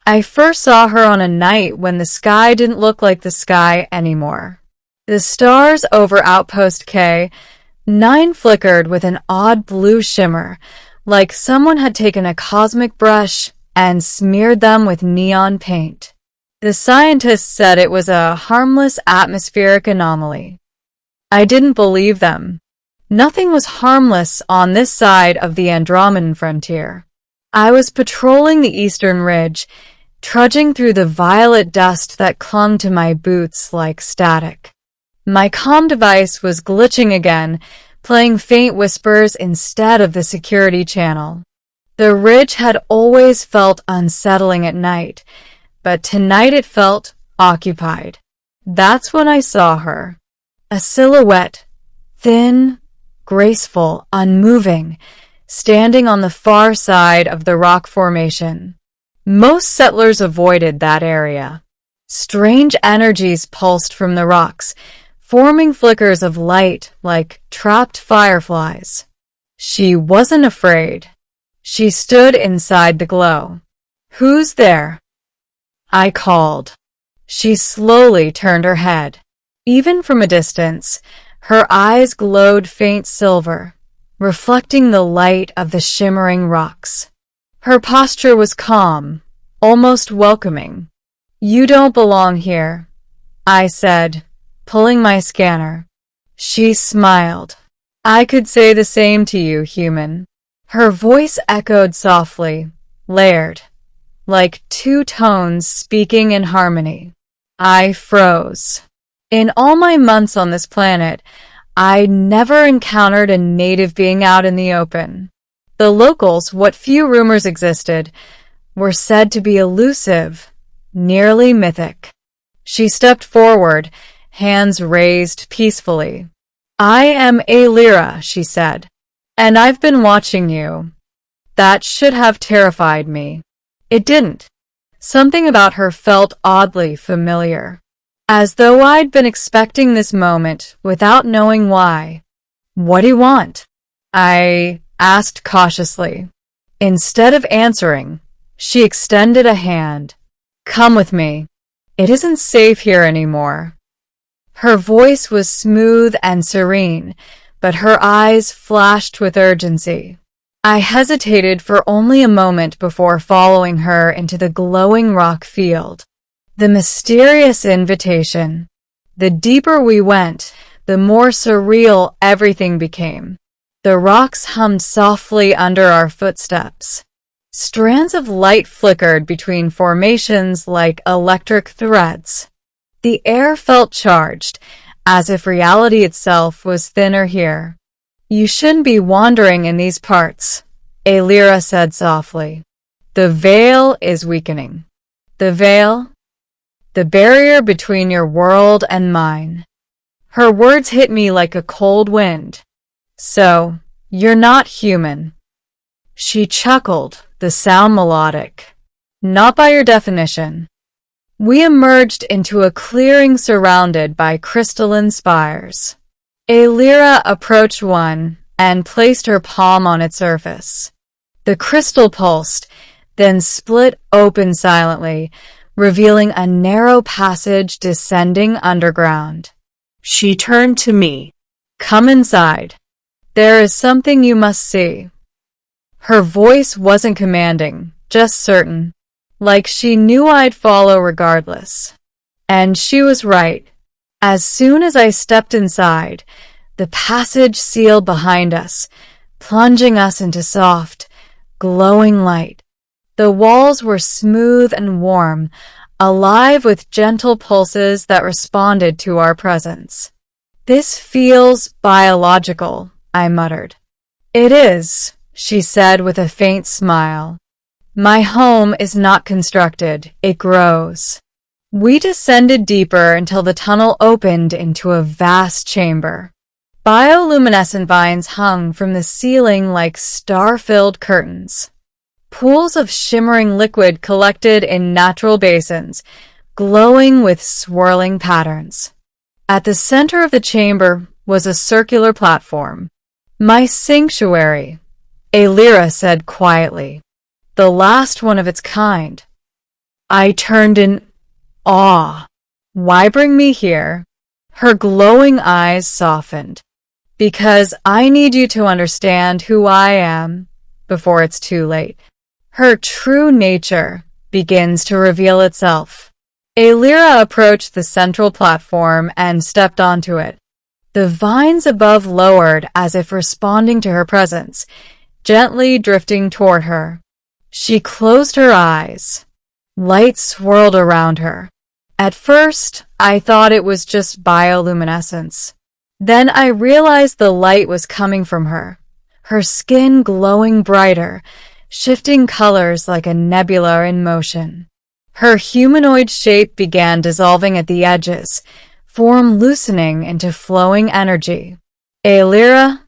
I first saw her on a night when the sky didn't look like the sky anymore. The stars over Outpost K-9 flickered with an odd blue shimmer, like someone had taken a cosmic brush and smeared them with neon paint. The scientists said it was a harmless atmospheric anomaly. I didn't believe them. Nothing was harmless on this side of the Andromedan frontier. I was patrolling the eastern ridge, trudging through the violet dust that clung to my boots like static. My comm device was glitching again, playing faint whispers instead of the security channel. The ridge had always felt unsettling at night, but tonight it felt occupied. That's when I saw her. A silhouette, thin, graceful, unmoving, standing on the far side of the rock formation. Most settlers avoided that area. Strange energies pulsed from the rocks, forming flickers of light like trapped fireflies. She wasn't afraid. She stood inside the glow. "Who's there?" I called. She slowly turned her head. Even from a distance, her eyes glowed faint silver, reflecting the light of the shimmering rocks. Her posture was calm, almost welcoming. "You don't belong here," I said, pulling my scanner. She smiled. "I could say the same to you, human." Her voice echoed softly, layered, like two tones speaking in harmony. I froze. In all my months on this planet, I'd never encountered a native being out in the open. The locals, what few rumors existed, were said to be elusive, nearly mythic. She stepped forward, hands raised peacefully. "I am Alira," she said, "and I've been watching you." That should have terrified me. It didn't. Something about her felt oddly familiar, as though I'd been expecting this moment without knowing why. "What do you want?" I asked cautiously. Instead of answering, she extended a hand. "Come with me. It isn't safe here anymore." Her voice was smooth and serene, but her eyes flashed with urgency. I hesitated for only a moment before following her into the glowing rock field. The mysterious invitation. The deeper we went, the more surreal everything became. The rocks hummed softly under our footsteps. Strands of light flickered between formations like electric threads. The air felt charged, as if reality itself was thinner here. "You shouldn't be wandering in these parts," Alira said softly. "The veil is weakening." "The veil?" "The barrier between your world and mine." Her words hit me like a cold wind. "So, you're not human." She chuckled, the sound melodic. "Not by your definition." We emerged into a clearing surrounded by crystalline spires. Alira approached one and placed her palm on its surface. The crystal pulsed, then split open silently, revealing a narrow passage descending underground. She turned to me. "Come inside. There is something you must see." Her voice wasn't commanding, just certain, like she knew I'd follow regardless. And she was right. As soon as I stepped inside, the passage sealed behind us, plunging us into soft, glowing light. The walls were smooth and warm, alive with gentle pulses that responded to our presence. "This feels biological," I muttered. "It is," she said with a faint smile. "My home is not constructed, it grows." We descended deeper until the tunnel opened into a vast chamber. Bioluminescent vines hung from the ceiling like star-filled curtains. Pools of shimmering liquid collected in natural basins, glowing with swirling patterns. At the center of the chamber was a circular platform. "My sanctuary," Alira said quietly. "The last one of its kind." I turned in awe. Why bring me here? Her glowing eyes softened. Because I need you to understand who I am before it's too late. Her true nature begins to reveal itself. Alira approached the central platform and stepped onto it. The vines above lowered as if responding to her presence, gently drifting toward her. She closed her eyes. Light swirled around her. At first, I thought it was just bioluminescence. Then I realized the light was coming from her skin glowing brighter, shifting colors like a nebula in motion. Her humanoid shape began dissolving at the edges, form loosening into flowing energy. Alira?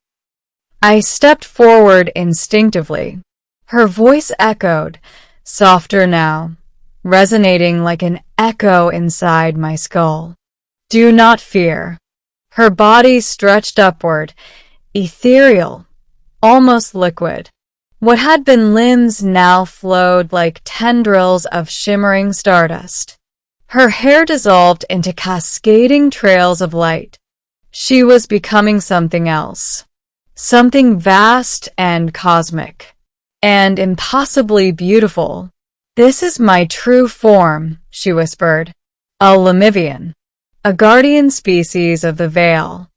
I stepped forward instinctively. Her voice echoed, softer now, resonating like an echo inside my skull. Do not fear. Her body stretched upward, ethereal, almost liquid. What had been limbs now flowed like tendrils of shimmering stardust. Her hair dissolved into cascading trails of light. She was becoming something else. Something vast and cosmic. And impossibly beautiful. This is my true form, she whispered. A Lemivian. A guardian species of the veil.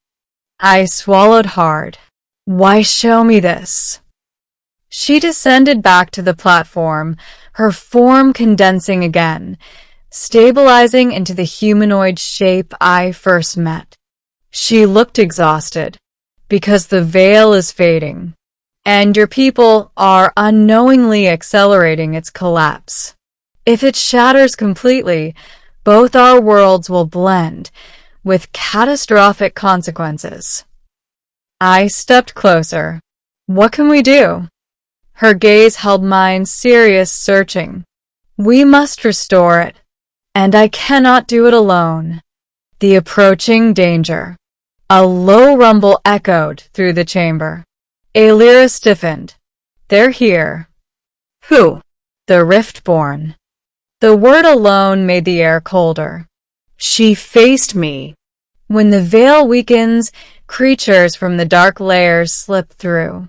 I swallowed hard. Why show me this? She descended back to the platform, her form condensing again, stabilizing into the humanoid shape I first met. She looked exhausted, because the veil is fading, and your people are unknowingly accelerating its collapse. If it shatters completely, both our worlds will blend, with catastrophic consequences. I stepped closer. What can we do? Her gaze held mine, serious, searching. We must restore it, and I cannot do it alone. The approaching danger. A low rumble echoed through the chamber. Alira stiffened. They're here. Who? The Riftborn. The word alone made the air colder. She faced me. When the veil weakens, creatures from the dark layers slip through.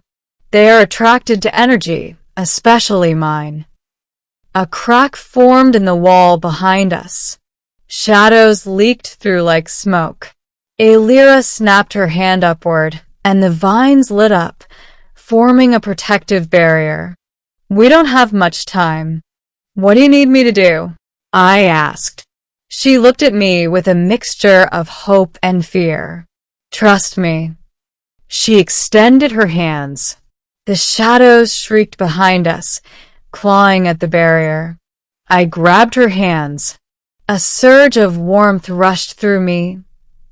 They are attracted to energy, especially mine. A crack formed in the wall behind us. Shadows leaked through like smoke. Alira snapped her hand upward, and the vines lit up, forming a protective barrier. We don't have much time. What do you need me to do? I asked. She looked at me with a mixture of hope and fear. Trust me. She extended her hands. The shadows shrieked behind us, clawing at the barrier. I grabbed her hands. A surge of warmth rushed through me.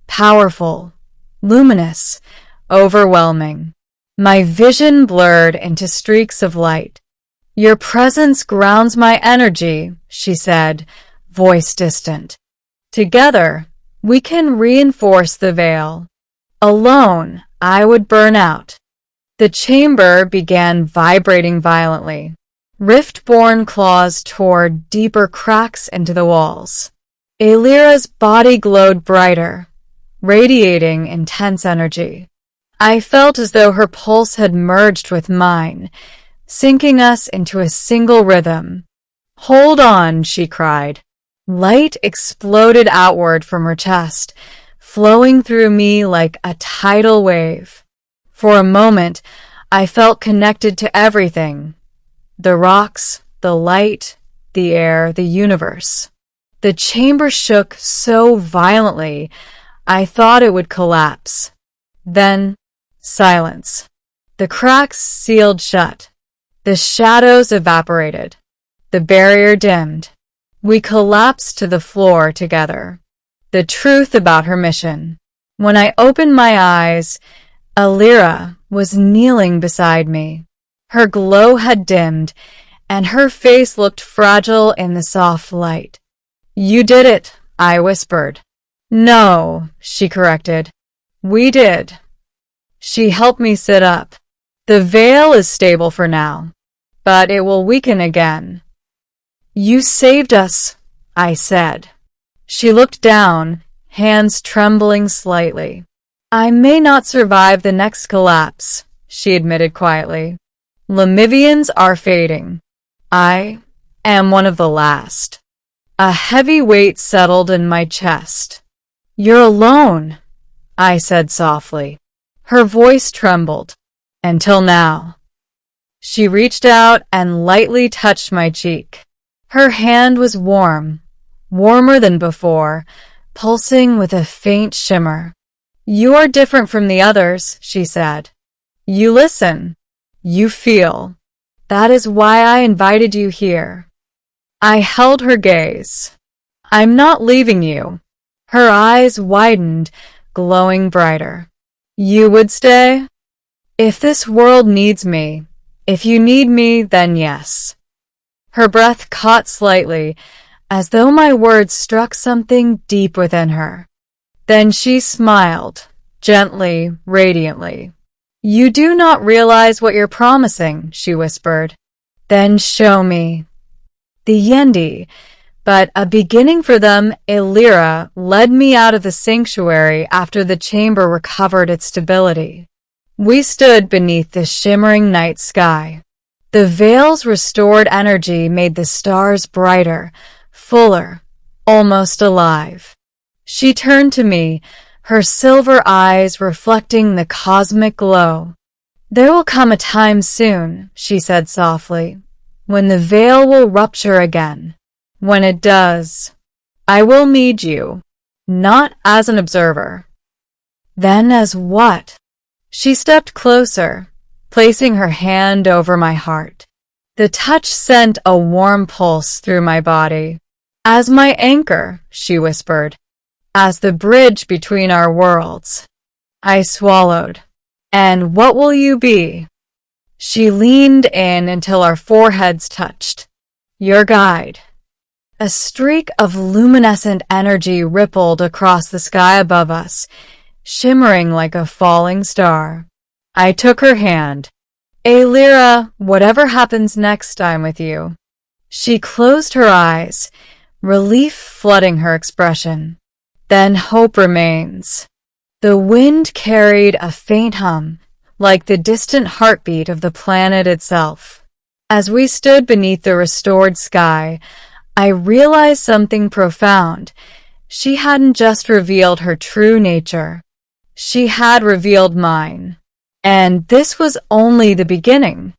Powerful, luminous, overwhelming. My vision blurred into streaks of light. Your presence grounds my energy, she said, voice distant. Together, we can reinforce the veil. Alone, I would burn out. The chamber began vibrating violently. Rift-born claws tore deeper cracks into the walls. Alira's body glowed brighter, radiating intense energy. I felt as though her pulse had merged with mine, sinking us into a single rhythm. Hold on, she cried. Light exploded outward from her chest, flowing through me like a tidal wave. For a moment, I felt connected to everything. The rocks, the light, the air, the universe. The chamber shook so violently, I thought it would collapse. Then, silence. The cracks sealed shut. The shadows evaporated. The barrier dimmed. We collapsed to the floor together. The truth about her mission. When I opened my eyes, Alira was kneeling beside me. Her glow had dimmed, and her face looked fragile in the soft light. You did it, I whispered. No, she corrected. We did. She helped me sit up. The veil is stable for now, but it will weaken again. You saved us, I said. She looked down, hands trembling slightly. I may not survive the next collapse, she admitted quietly. Lemivians are fading. I am one of the last. A heavy weight settled in my chest. You're alone, I said softly. Her voice trembled. Until now. She reached out and lightly touched my cheek. Her hand was warm, warmer than before, pulsing with a faint shimmer. You are different from the others, she said. You listen. You feel. That is why I invited you here. I held her gaze. I'm not leaving you. Her eyes widened, glowing brighter. You would stay? If this world needs me, if you need me, then yes. Her breath caught slightly, as though my words struck something deep within her. Then she smiled, gently, radiantly. You do not realize what you're promising, she whispered. Then show me. The Yendi, but a beginning for them, Illyra, led me out of the sanctuary after the chamber recovered its stability. We stood beneath the shimmering night sky. The veil's restored energy made the stars brighter, fuller, almost alive. She turned to me, her silver eyes reflecting the cosmic glow. There will come a time soon, she said softly, when the veil will rupture again. When it does, I will need you, not as an observer. Then as what? She stepped closer, placing her hand over my heart. The touch sent a warm pulse through my body. As my anchor, she whispered, as the bridge between our worlds. I swallowed. And what will you be? She leaned in until our foreheads touched. Your guide. A streak of luminescent energy rippled across the sky above us, shimmering like a falling star. I took her hand. Illyra, whatever happens next time with you. She closed her eyes, relief flooding her expression. Then hope remains. The wind carried a faint hum, like the distant heartbeat of the planet itself. As we stood beneath the restored sky, I realized something profound. She hadn't just revealed her true nature. She had revealed mine. And this was only the beginning.